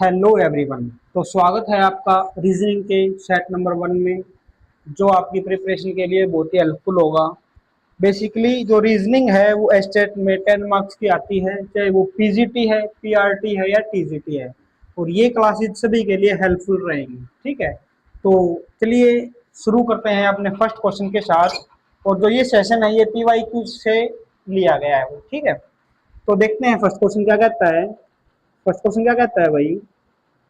Hello everyone. तो स्वागत है आपका रीजनिंग के सेट नंबर 1 में, जो आपकी प्रिपरेशन के लिए बहुत ही हेल्पफुल होगा। बेसिकली जो रीजनिंग है वो एस्टेट में 10 मार्क्स की आती है, चाहे वो पीजीटी है, पीआरटी है या टीजीटी है। और ये क्लासेस सभी के लिए हेल्पफुल रहेंगी। ठीक है, तो चलिए शुरू करते हैं अपने फर्स्ट क्वेश्चन के साथ। और जो ये सेशन है ये पीवाईक्यू से लिया गया है वो। ठीक है, तो देखते हैं फर्स्ट क्वेश्चन क्या कहता है। फर्स्ट क्वेश्चन क्या कहता है भाई,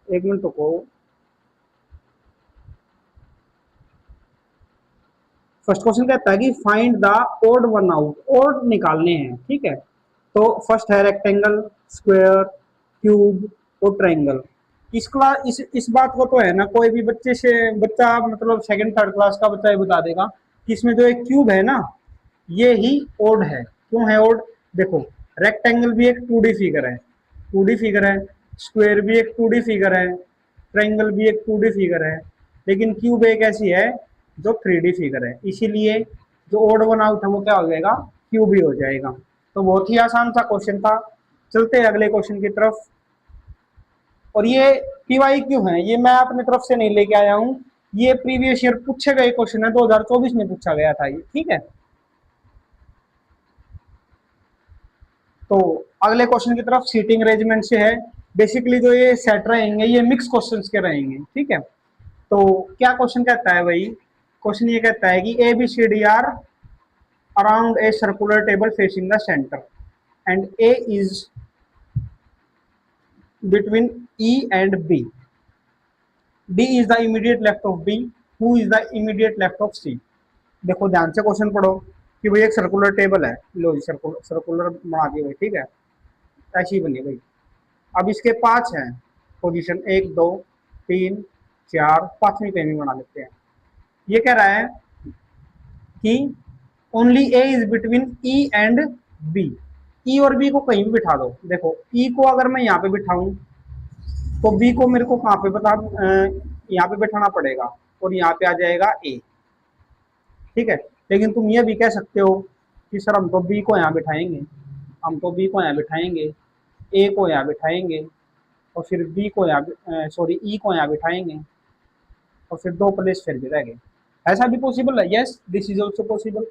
एक मिनट को। फर्स्ट क्वेश्चन कहता है कि find the odd one out. Odd निकालने हैं, ठीक है। तो फर्स्ट है रेक्टेंगल, स्क्वायर, क्यूब और ट्रायंगल। इस बात को तो है ना, कोई भी बच्चे से बच्चा मतलब सेकंड थर्ड क्लास का बच्चा ये बता देगा कि इसमें जो एक क्यूब है ना, ये ही ओड है। क्यों है ओड? देखो, रेक्टेंगल भी एक 2D फिगर है, 2D फिगर है। स्क्वायर भी एक 2D फिगर है। ट्रायंगल भी एक 2D फिगर है। लेकिन क्यूब एक ऐसी है जो 3D फिगर है, इसीलिए जो ओड वन आउट है वो क्या हो जाएगा? क्यूब ही हो जाएगा। तो बहुत ही आसान सा क्वेश्चन था। चलते हैं अगले क्वेश्चन की तरफ। और ये पीवाई क्यू है, ये मैं अपनी तरफ से नहीं लेके आया हूँ। ये प्रीवियस ईयर पूछे गए क्वेश्चन है, 2024 में पूछा गया था ये। ठीक है, तो अगले क्वेश्चन की तरफ सीटिंग अरेंजमेंट से है। बेसिकली जो ये सेट रहेंगे ये मिक्स क्वेश्चंस के रहेंगे। ठीक है, तो क्या क्वेश्चन कहता है भाई? क्वेश्चन ये कहता है कि A B C D are around a circular table facing the centre and A is between E and B. D is the immediate left of B, who is the immediate left of C. देखो ध्यान से question पढ़ो कि भाई एक circular table है, लो जी circular circular बना दी भाई। ठीक है, ऐसी बनी भाई। अब इसके 5 हैं पोजीशन, 1 2 3 4, 5वीं पे भी बना लेते हैं। ये कह रहा है कि only A is between E and B. E और बी को कहीं भी बिठा दो। देखो ई को अगर मैं यहाँ पे बिठाऊं तो बी को मेरे को कहाँ पे बता, यहाँ पे बैठाना पड़ेगा और यहाँ पे आ जाएगा ए। ठीक है, लेकिन तुम ये भी कह सकते हो कि सर हम तो बी को यहाँ बिठाएंगे, हम तो बी को यहाँ बिठाएंगे, ए को यहाँ बिठाएंगे और फिर बी को यहाँ सॉरी ई को यहाँ बिठाएंगे और फिर 2 प्लेस फिर भी रह गए। ऐसा भी पॉसिबल है, yes this is also possible.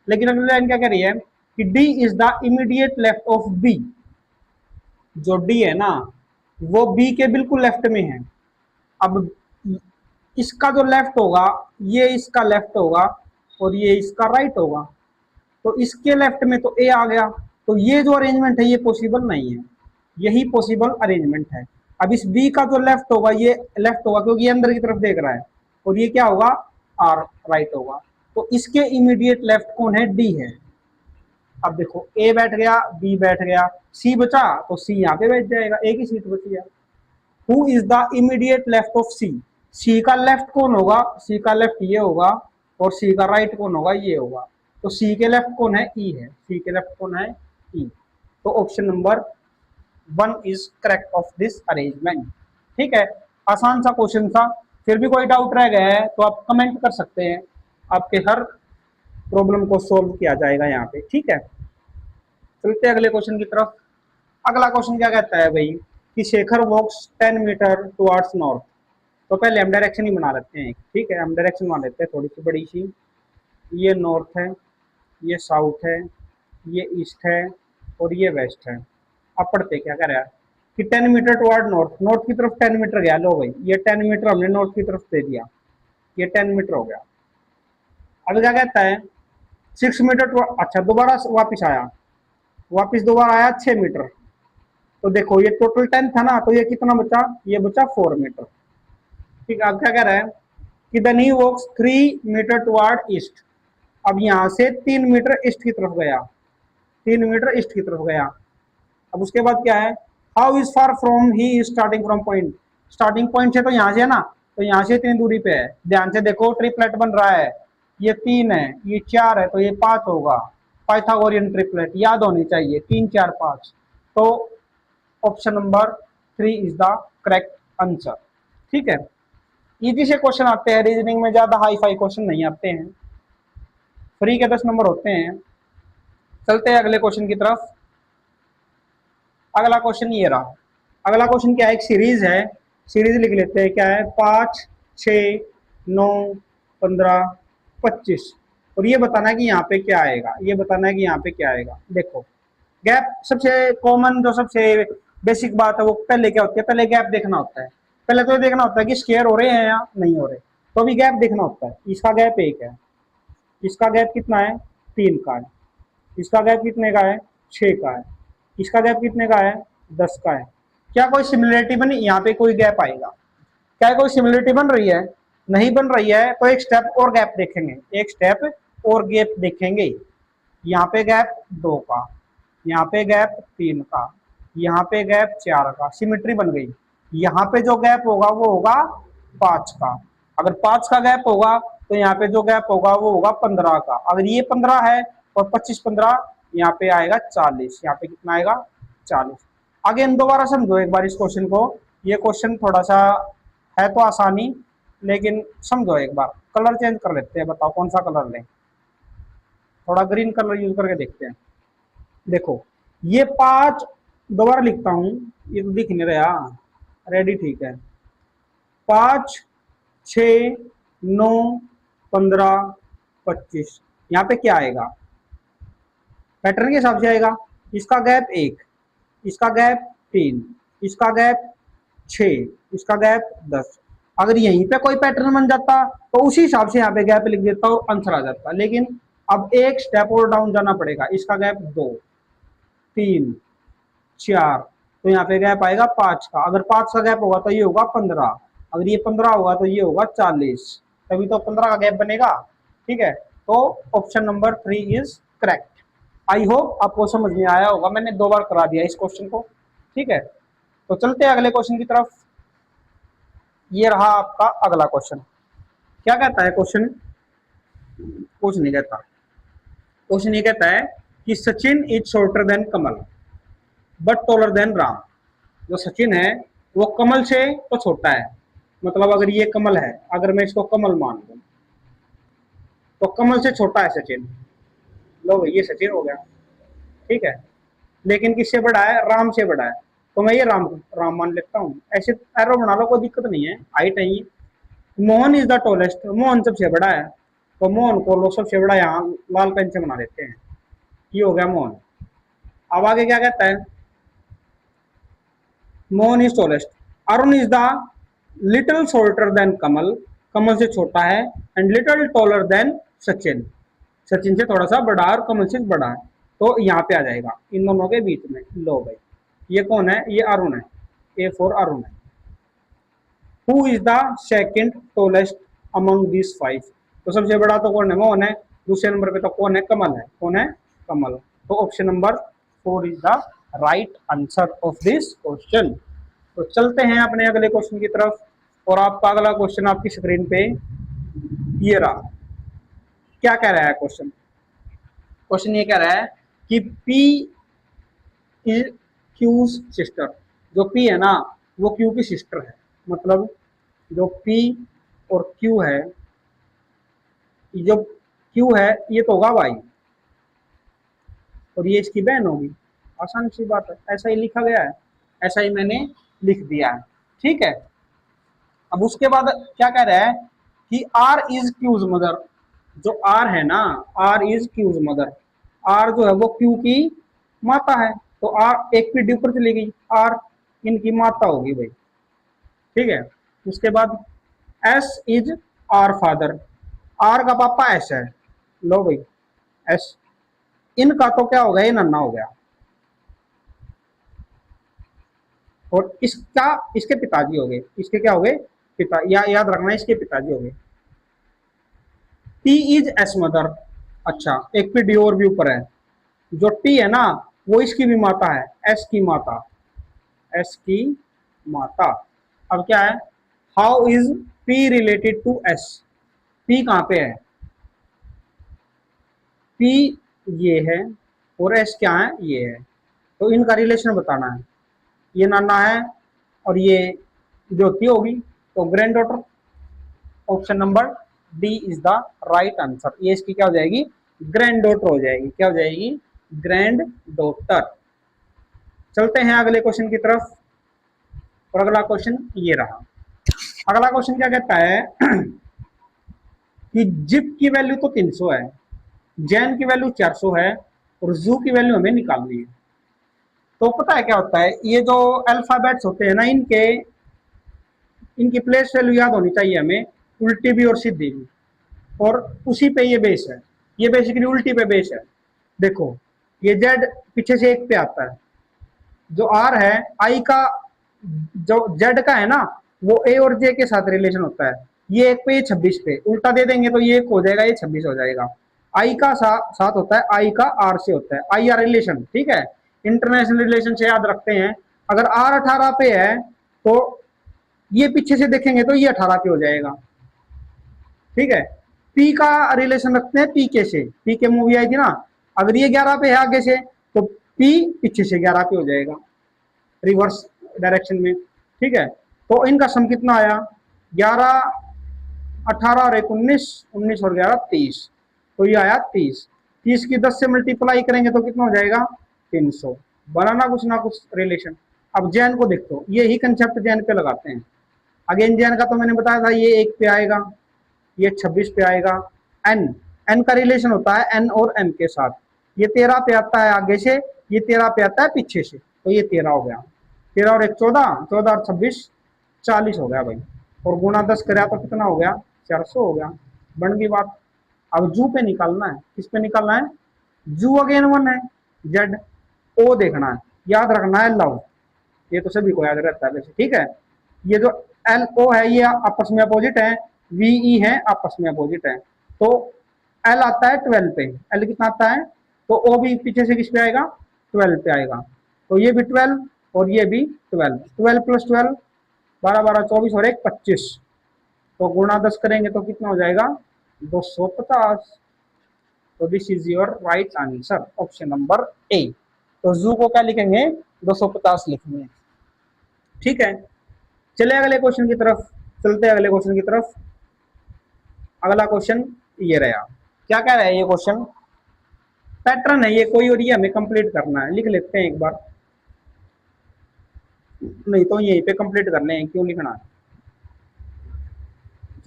लेकिन अगली लाइन क्या कह रही है कि D is the immediate left of B. जो डी है ना वो बी के बिल्कुल लेफ्ट में है। अब इसका जो लेफ्ट होगा ये इसका लेफ्ट होगा और ये इसका राइट होगा। तो इसके लेफ्ट में तो ए आ गया, तो ये जो अरेंजमेंट है ये पॉसिबल नहीं है, यही पॉसिबल अरेंजमेंट है। अब इस बी का जो लेफ्ट होगा ये लेफ्ट होगा क्योंकि ये अंदर की तरफ देख रहा है, और ये क्या होगा? आर राइट होगा। तो इसके इमीडिएट लेफ्ट कौन है? डी है। अब देखो ए बैठ गया, बी बैठ गया, सी बचा तो सी यहाँ पे बैठ जाएगा, ए की सीट बची है। Who is the immediate left of C. C का लेफ्ट कौन होगा? सी का लेफ्ट ये होगा और सी का राइट कौन होगा? ये होगा। तो सी के लेफ्ट कौन है? ई है। सी के लेफ्ट कौन है? ई। तो option number 1 is correct of this arrangement. ठीक है, आसान सा क्वेश्चन था। फिर भी कोई डाउट रह गया है तो आप कमेंट कर सकते हैं, आपके हर प्रॉब्लम को सोल्व किया जाएगा यहाँ पे। ठीक है, चलते हैं अगले क्वेश्चन की तरफ। अगला क्वेश्चन क्या कहता है भाई कि शेखर वॉक्स 10 मीटर टुवर्ड्स नॉर्थ। तो पहले हम डायरेक्शन ही बना लेते हैं। ठीक है, हम डायरेक्शन बना लेते हैं थोड़ी सी बड़ी सी। ये नॉर्थ है, ये साउथ है, ये ईस्ट है और ये वेस्ट है। अब पढ़ते क्या कह रहा है कि 10 मीटर टुवर्ड नॉर्थ, नॉर्थ की तरफ 10 मीटर गया। लो भाई ये 10 मीटर हमने नॉर्थ की तरफ दे दिया, ये 10 मीटर हो गया। अब क्या कहता है 6 मीटर, अच्छा दोबारा वापिस आया, वापिस दोबारा आया 6 मीटर। तो देखो ये टोटल 10 था ना, तो ये कितना बचा? ये बचा 4 मीटर। ठीक है, अब क्या कह रहा है कि the knee walks 3 metre toward east. अब यहाँ से 3 मीटर ईस्ट की तरफ गया, 3 मीटर ईस्ट की तरफ गया। अब उसके बाद क्या है? How is far from he starting from point. Starting point से तो यहाँ से है ना, तो यहाँ से इतनी दूरी पे है। ध्यान से देखो ट्रिपलेट बन रहा है, ये 3 है, ये 4 है, तो ये 5 होगा। पाइथागोरियन ट्रिपलेट याद होनी चाहिए, 3 4 5। तो option number 3 is the correct answer. ठीक है, इजी से क्वेश्चन आते हैं रीजनिंग में, ज्यादा हाई फाई क्वेश्चन नहीं आते हैं, फ्री के 10 नंबर होते हैं। चलते हैं अगले क्वेश्चन की तरफ। अगला क्वेश्चन ये रहा अगला क्वेश्चन क्या है, एक सीरीज है, सीरीज लिख लेते हैं। क्या है, 5, 6, 9, 15, 25। और ये बताना है कि यहाँ पे क्या आएगा, ये बताना है कि यहाँ पे क्या आएगा। देखो गैप, सबसे कॉमन जो सबसे बेसिक बात है वो पहले क्या होती है, पहले गैप देखना होता है। पहले तो ये देखना होता है कि स्क्वायर हो रहे हैं या नहीं हो रहे, तो अभी गैप देखना होता है। इसका गैप 1 है, इसका गैप कितना है, 3 का है, इसका गैप कितने का है, 6 का है, इसका गैप कितने का है, 10 का है। क्या कोई सिमिलरिटी बनी, यहाँ पे कोई गैप आएगा, क्या कोई सिमिलरिटी बन रही है, नहीं बन रही है, तो एक स्टेप और गैप देखेंगे, एक स्टेप और गैप देखेंगे। यहाँ पे गैप 2 का, यहाँ पे गैप 3 का, यहाँ पे गैप 4 का, सिमिट्री बन गई। यहाँ पे जो गैप होगा वो होगा 5 का। अगर 5 का गैप होगा तो यहाँ पे जो गैप होगा वो होगा 15 का। अगर ये 15 है और 25 15, यहाँ पे आएगा 40। यहाँ पे कितना आएगा, 40। आगे इन दोबारा समझो एक बार इस क्वेश्चन को। ये क्वेश्चन थोड़ा सा है तो आसानी, लेकिन समझो एक बार। कलर चेंज कर लेते हैं, बताओ कौन सा कलर लें। थोड़ा ग्रीन कलर यूज करके देखते हैं। देखो ये 5, दोबारा लिखता हूं, ये तो दिख नहीं रहा, रेडी ठीक है। 5, 6, 9, 15, 25, यहाँ पे क्या आएगा, पैटर्न के हिसाब से आएगा। इसका गैप 1, इसका गैप 3, इसका गैप 6, इसका गैप 10। अगर यहीं पे कोई पैटर्न बन जाता तो उसी हिसाब से यहाँ पे गैप लिख देता और आंसर आ जाता, लेकिन अब एक स्टेप और डाउन जाना पड़ेगा। इसका गैप 2, 3, 4, तो यहाँ पे गैप आएगा 5 का। अगर 5 का गैप होगा तो ये होगा 15, अगर ये 15 होगा तो ये होगा 40, तभी तो 15 का गैप बनेगा। ठीक है, तो option number 3 is correct. I hope आपको समझ में आया होगा, मैंने 2 बार करा दिया इस क्वेश्चन को। ठीक है, तो चलते हैं अगले क्वेश्चन की तरफ। ये रहा आपका अगला क्वेश्चन। क्या कहता है क्वेश्चन, कुछ नहीं कहता। क्वेश्चन ये कहता है कि Sachin is shorter than Kamal but taller than Ram. जो सचिन है वो कमल से तो छोटा है, मतलब अगर ये कमल है, अगर मैं इसको कमल मान लूं तो कमल से छोटा है सचिन। लो भाई ये सचिन हो गया, ठीक है। लेकिन किससे बड़ा है, राम से बड़ा है, तो मैं ये राम राम मान लेता हूँ। ऐसे एरो बना लो, कोई दिक्कत नहीं है, हाइट है ये। Mohan is the tallest, Mohan सबसे बड़ा है, तो मोहन को लोग सबसे बड़ा यहाँ लाल पेन से बना देते हैं। ये हो गया मोहन। अब आगे क्या कहता है, Mohan is tallest, Arun is the little shorter than Kamal, Kamal से छोटा है, and little taller than Sachin, Sachin से थोड़ा सा बड़ा और कमल से बड़ा है। तो यहाँ पे आ जाएगा इन दोनों के बीच में। लो भाई ये कौन है, ये अरुण है, ए फॉर अरुण है। Who is the second tallest among this 5, तो सबसे बड़ा तो कौन है, मोहन है। दूसरे नंबर पे तो कौन है, कमल है। कौन है, कमल। तो option number 4 is the right answer of this question. तो चलते हैं अपने अगले क्वेश्चन की तरफ। और आपका अगला क्वेश्चन आपकी स्क्रीन पे ये रहा। क्या कह रहा है क्वेश्चन, क्वेश्चन ये कह रहा है कि P इज Q's सिस्टर। जो P है ना वो Q की सिस्टर है, मतलब जो P और Q है, जो Q है ये तो होगा भाई, और ये इसकी बहन होगी। आसान सी बात है, ऐसा ही लिखा गया है, ऐसा ही मैंने लिख दिया है। ठीक है, अब उसके बाद क्या कह रहा है कि R इज Q's मदर। जो R है ना, R is Q's mother, R जो है वो Q की माता है। तो R एक पीढ़ी ऊपर चली गई, R इनकी माता होगी भाई। ठीक है, उसके बाद S is R father, R का पापा S है। लो भाई S, इनका तो क्या हो गया, ये नन्ना हो गया। और इसका, इसके पिताजी हो गए, इसके क्या हो गए, पिता, या याद रखना इसके पिताजी हो गए। T इज S मदर, अच्छा एक पीढ़ी और भी ऊपर है। जो T है ना वो इसकी भी माता है, S की माता, S की माता। अब क्या है, how is P related to S, P कहाँ पे है, P ये है और S क्या है, ये है। तो इनका रिलेशन बताना है। ये नाना है और ये ज्योति होगी, तो grand daughter. Option number D is the right answer. ये इसकी क्या हो जाएगी, ग्रैंड डॉटर हो जाएगी। क्या हो जाएगी, ग्रैंड डॉटर। चलते हैं अगले क्वेश्चन की तरफ। और अगला क्वेश्चन ये रहा। अगला क्वेश्चन क्या कहता है कि जिप की वैल्यू तो 300 है, जैन की वैल्यू 400 है और जू की वैल्यू हमें निकालनी है। तो पता है क्या होता है, ये जो अल्फाबेट्स होते हैं ना, इनकी प्लेस वैल्यू याद होनी चाहिए हमें, उल्टी भी और सीधी भी, और उसी पे ये बेस है। ये बेसिकली उल्टी पे बेस है। देखो ये जेड पीछे से एक पे आता है, जो आर है आई का, जो जेड का है ना, वो ए और जे के साथ रिलेशन होता है। ये एक पे, ये 26 पे, उल्टा दे देंगे तो ये एक हो जाएगा, ये 26 हो जाएगा। आई का साथ होता है, आई का आर से होता है, आई आर रिलेशन, ठीक है। इंटरनेशनल रिलेशन से याद रखते हैं। अगर आर 18 पे है तो ये पीछे से देखेंगे तो ये 18 पे हो जाएगा, ठीक है। पी का रिलेशन रखते हैं पी के से, पी के मूवी आई थी ना, अगर ये 11 पे है आगे से तो पी पीछे से 11 पे हो जाएगा, रिवर्स डायरेक्शन में, ठीक है। तो इनका सम कितना आया, 11, 18 और 1 19, 19 और 11 30, तो ये आया 30। 30 की 10 से मल्टीप्लाई करेंगे तो कितना हो जाएगा, 300। बनाना कुछ ना कुछ रिलेशन। अब जैन को देखो, ये ही कंसेप्ट जैन पे लगाते हैं। अगेन जैन का तो मैंने बताया था, ये 1 पे आएगा, ये 26 पे आएगा। एन, एन का रिलेशन होता है एन और एम के साथ। ये 13 पे आता है आगे से, ये 13 पे आता है पीछे से, तो ये 13 हो गया। 13 और 1 14, 14 और 26 40 हो गया भाई। और गुणा 10 करा तो कितना हो गया, 400 हो गया। बन गई बात। अब जू पे निकालना है, किस पे निकालना है, जू अगेन 1 है, जेड ओ देखना है, याद रखना है लव, ये तो सभी को याद रहता है वैसे, ठीक है। ये जो एल ओ है ये आपस में अपोजिट है, वीई है आपस में अपोजिट है। तो एल आता है 12 पे, एल कितना आता है, तो ओ भी पीछे से किस पे आएगा, 12 पे आएगा। तो ये भी 12 और ये भी 12, 12 प्लस 12 12 12 24 और 1 25, तो गुणा 10 करेंगे तो कितना हो जाएगा, 250। तो this is your right answer, option number A. तो जू को क्या लिखेंगे, 250 लिखेंगे, ठीक है। चले अगले क्वेश्चन की तरफ, चलते हैं अगले क्वेश्चन की तरफ। अगला क्वेश्चन ये रहा, क्या कह रहा है ये क्वेश्चन, पैटर्न है ये कोई और ये हमें कंप्लीट करना है, लिख लेते हैं एक बार, नहीं तो यहीं पे कंप्लीट करने हैं, क्यों लिखना है,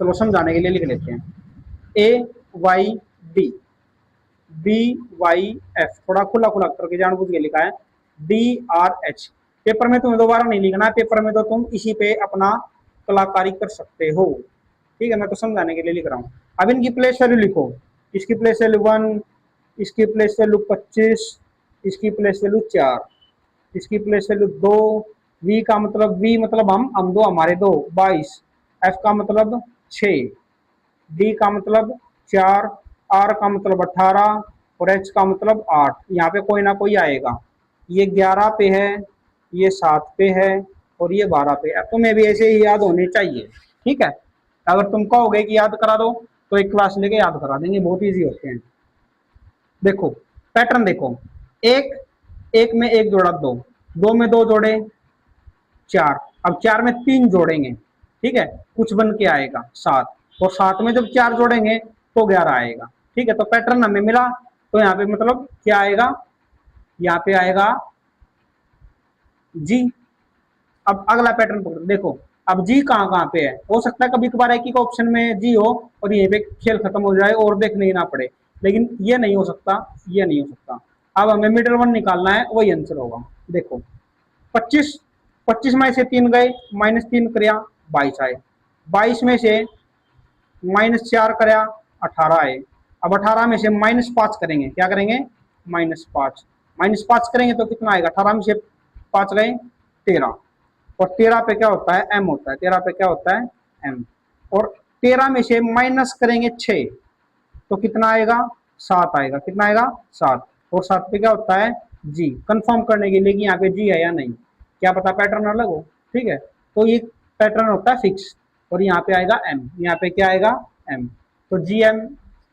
चलो समझाने के लिए लिख लेते हैं। A Y D, B Y F, थोड़ा खुला खुला करके जानबूझ के लिखा है, डी आर एच। पेपर में तुम्हें दोबारा नहीं लिखना है, पेपर में तो तुम इसी पे अपना कलाकारी कर सकते हो, ठीक है। मैं तो समझाने के लिए लिख रहा हूँ। अब इनकी प्लेस वैल्यू लिखो, इसकी प्लेस वैल्यू 1, इसकी प्लेस वैल्यू 25, इसकी प्लेस वैल्यू 4, इसकी प्लेस वैल्यू 2। वी का मतलब, वी मतलब हम दो, हमारे दो 22, एफ का मतलब 6, डी का मतलब 4, आर का मतलब 18 और एच का मतलब 8। यहाँ पे कोई ना कोई आएगा, ये 11 पे है, ये 7 पे है और ये 12 पे है। तुम्हें भी ऐसे ही याद होने चाहिए, ठीक है। अगर तुम कहोगे कि याद करा दो तो एक क्लास लेके याद करा देंगे, बहुत ईजी होते हैं। देखो पैटर्न देखो, एक एक में एक जोड़ा, दो, दो में दो जोड़े, 4, अब 4 में 3 जोड़ेंगे, ठीक है, कुछ बन के आएगा 7, और 7 में जब 4 जोड़ेंगे तो 11 आएगा, ठीक है। तो पैटर्न हमें मिला, तो यहाँ पे मतलब क्या आएगा, यहाँ पे आएगा जी। अब अगला पैटर्न पकड़ो, देखो अब जी कहाँ कहाँ पे है, हो सकता है कभी कभार एक ही ऑप्शन में जी हो और यहीं पे खेल खत्म हो जाए और देखने ही ना पड़े, लेकिन ये नहीं हो सकता, ये नहीं हो सकता। अब हमें मिडल वन निकालना है, वही आंसर होगा। देखो 25, 25 में से 3 गए, -3 करया 22 आए, 22 में से -4 करया 18 आए। अब 18 में से -5 करेंगे, क्या करेंगे, -5, -5 करेंगे तो कितना आएगा, 18 में से 5 गए 13, और 13 पे क्या होता है, एम होता है, 13 पे क्या होता है, एम। और 13 में से माइनस करेंगे 6 तो कितना आएगा, 7 आएगा, कितना आएगा, 7, और 7 पे क्या होता है, जी। कंफर्म करने के लिए कि यहाँ पे जी है या नहीं, क्या पता पैटर्न अलग हो, ठीक है। तो ये पैटर्न होता है फिक्स, और यहाँ पे आएगा एम, यहाँ पे क्या आएगा, एम। तो जी एम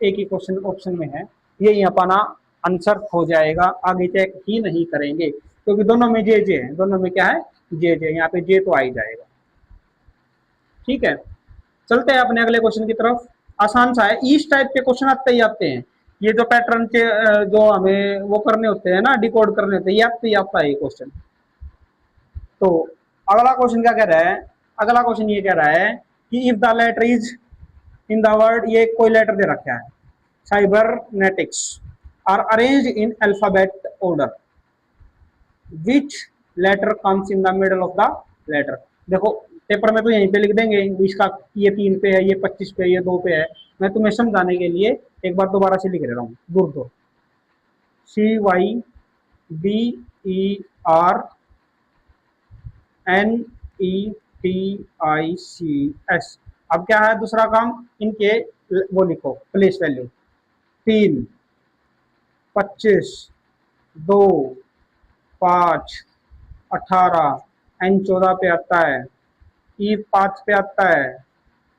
एक ही क्वेश्चन ऑप्शन में है, ये यहाँ पाना आंसर हो जाएगा, आगे चेक ही नहीं करेंगे क्योंकि दोनों में जे जे है, दोनों में क्या है, जे जे, यहाँ पे जे तो आ ही जाएगा, ठीक है। चलते हैं अपने अगले क्वेश्चन की तरफ। आसान सा है, इस टाइप के क्वेश्चन आते ही आते हैं, ये जो पैटर्न के जो हमें वो करने होते हैं ना, डिकोड करने होते हैं, ये आते ही आता है ये क्वेश्चन। तो अगला क्वेश्चन क्या कह रहा है, अगला क्वेश्चन ये कह रहा है कि if the letter is in the word, ये कोई लेटर दे रखा है, cybernetics are arranged in alphabet order, which letter comes in the middle of the letter. देखो पेपर में तो यहीं पे लिख देंगे, इसका ये 3 पे है, ये 25 पे, ये 2 पे है। मैं तुम्हें समझाने के लिए एक बार दोबारा से लिख रहा हूँ, दूर दूर, CYBERNETICS। अब क्या है दूसरा काम, इनके वो लिखो प्लेस वैल्यू, 3, 25, 2, 5, 18, N14 पे आता है, E5 पे आता है,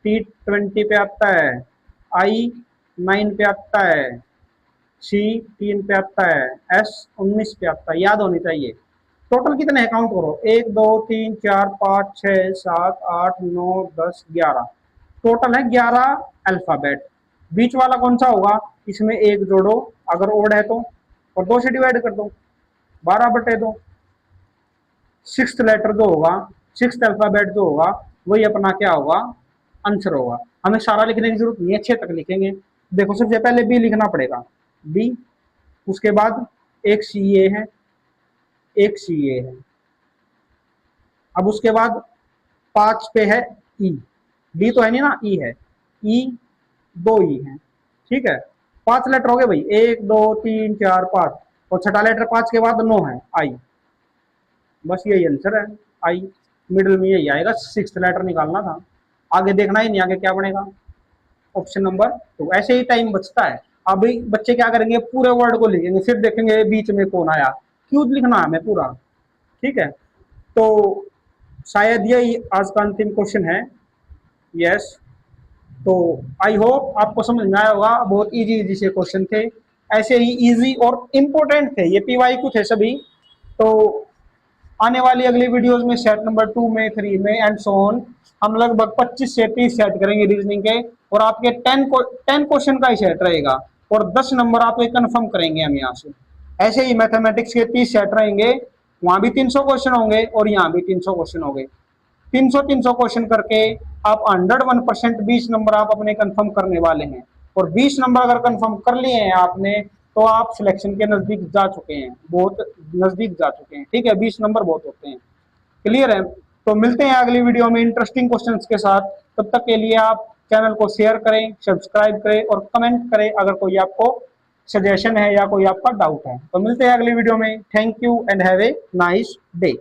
T20 पे आता है, I9 पे आता है, C3 पे आता है, S19 पे आता है। याद होनी चाहिए। टोटल कितने हैं काउंट करो, 1 2 3 4 5 6 7 8 9 10 11, टोटल है 11 अल्फाबेट। बीच वाला कौन सा होगा, इसमें एक जोड़ो अगर ओड है तो, और 2 से डिवाइड कर दो, 12/2। सिक्स्थ लेटर जो होगा, सिक्स्थ अल्फाबेट जो होगा, वही अपना क्या होगा, आंसर होगा। हमें सारा लिखने की जरूरत नहीं है, 6 तक लिखेंगे। देखो सबसे पहले बी लिखना पड़ेगा, बी, उसके बाद एक सी ए है, एक सी ए है, अब उसके बाद 5 पे है ई, बी तो है नहीं ना, ई है, ई 2 ई है, ठीक है। 5 लेटर हो गए भाई, 1 2 3 4 5, और छठा लेटर 5 के बाद 9 है, आई। बस यही आंसर है, आई, मिडिल में यही आएगा। सिक्स्थ लेटर निकालना था, आगे देखना ही नहीं आगे क्या बनेगा। Option number 2। ऐसे ही टाइम बचता है। अभी बच्चे क्या करेंगे, पूरे वर्ड को लिखेंगे, फिर देखेंगे बीच में कौन आया, क्यों लिखना है हमें पूरा, ठीक है। तो शायद यही आज का अंतिम क्वेश्चन है। यस, तो आई होप आपको समझ में आया होगा। बहुत इजी इजी से क्वेश्चन थे, ऐसे ही इजी और इम्पोर्टेंट थे, ये पीवाईक्यू थे सभी। तो आने वाली अगली वीडियोस में सेट नंबर 2 में, 3 में एंड सो ऑन, हम लगभग 25 से 30 सेट करेंगे रीजनिंग के, और आपके 10 क्वेश्चन का ही सेट रहेगा, और 10 नंबर आपके कंफर्म करेंगे हम यहाँ से। ऐसे ही मैथमेटिक्स के 30 सेट रहेंगे, वहां भी 300 क्वेश्चन होंगे और यहाँ भी 300 क्वेश्चन होंगे। 300 क्वेश्चन करके आप 101% 20 नंबर आप अपने कंफर्म करने वाले हैं, और 20 नंबर अगर कंफर्म कर लिए हैं आपने, तो आप सिलेक्शन के नजदीक जा चुके हैं, बहुत नजदीक जा चुके हैं, ठीक है। 20 नंबर बहुत होते हैं, क्लियर है। तो मिलते हैं अगली वीडियो में इंटरेस्टिंग क्वेश्चंस के साथ। तब तक के लिए आप चैनल को शेयर करें, सब्सक्राइब करें और कमेंट करें अगर कोई आपको सजेशन है या कोई आपका डाउट है। तो मिलते हैं अगली वीडियो में। Thank you and have a nice day.